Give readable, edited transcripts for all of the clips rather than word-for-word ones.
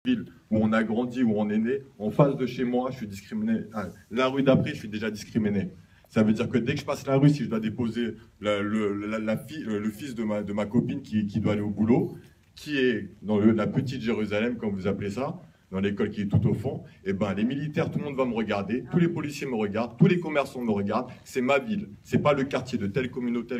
ville où on a grandi, où on est né, en face de chez moi, je suis discriminé. La rue d'après, je suis déjà discriminé. Ça veut dire que dès que je passe la rue, si je dois déposer le fils de ma copine qui doit aller au boulot, qui est dans la petite Jérusalem, comme vous appelez ça, dans l'école qui est tout au fond, et ben les militaires, tout le monde va me regarder, tous les policiers me regardent, tous les commerçants me regardent, c'est ma ville. C'est pas le quartier de telle communauté,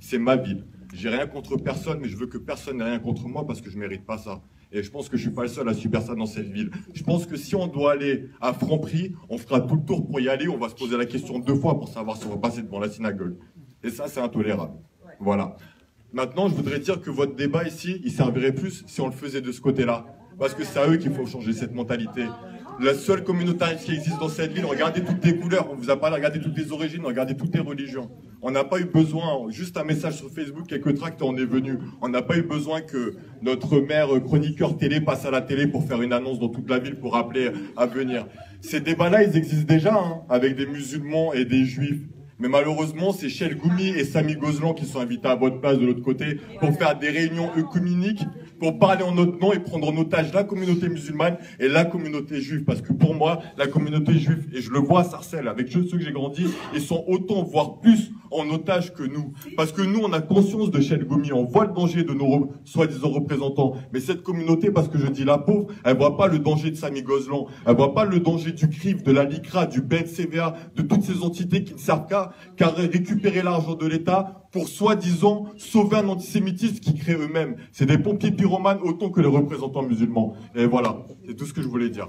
c'est ma ville. J'ai rien contre personne, mais je veux que personne n'ait rien contre moi parce que je mérite pas ça. Et je pense que je suis pas le seul à subir ça dans cette ville. Je pense que si on doit aller à Franprix, on fera tout le tour pour y aller, on va se poser la question 2 fois pour savoir si on va passer devant la synagogue. Et ça, c'est intolérable. Voilà. Maintenant, je voudrais dire que votre débat ici, il servirait plus si on le faisait de ce côté-là. Parce que c'est à eux qu'il faut changer cette mentalité. La seule communautarité qui existe dans cette ville, regardez toutes les couleurs, on vous a parlé, regardez toutes les origines, regardez toutes les religions. On n'a pas eu besoin, juste un message sur Facebook, quelques tracts, on est venu. On n'a pas eu besoin que notre maire chroniqueur télé passe à la télé pour faire une annonce dans toute la ville pour appeler à venir. Ces débats-là, ils existent déjà, hein, avec des musulmans et des juifs. Mais malheureusement, c'est Shel Goumi et Samy Gozlan qui sont invités à votre place de l'autre côté pour faire des réunions œcuméniques, pour parler en notre nom et prendre en otage la communauté musulmane et la communauté juive. Parce que pour moi, la communauté juive, et je le vois à Sarcelles, avec ceux que j'ai grandi, ils sont autant, voire plus, en otage que nous. Parce que nous, on a conscience de Shel Goumi, on voit le danger de nos soi-disant représentants. Mais cette communauté, parce que je dis la pauvre, elle voit pas le danger de Samy Gozlan, elle voit pas le danger du CRIF, de la LICRA, du BNCVA, de toutes ces entités qui ne servent qu'à récupérer l'argent de l'État pour soi-disant sauver un antisémitisme qu'ils créent eux-mêmes. C'est des pompiers pyromanes autant que les représentants musulmans. Et voilà, c'est tout ce que je voulais dire.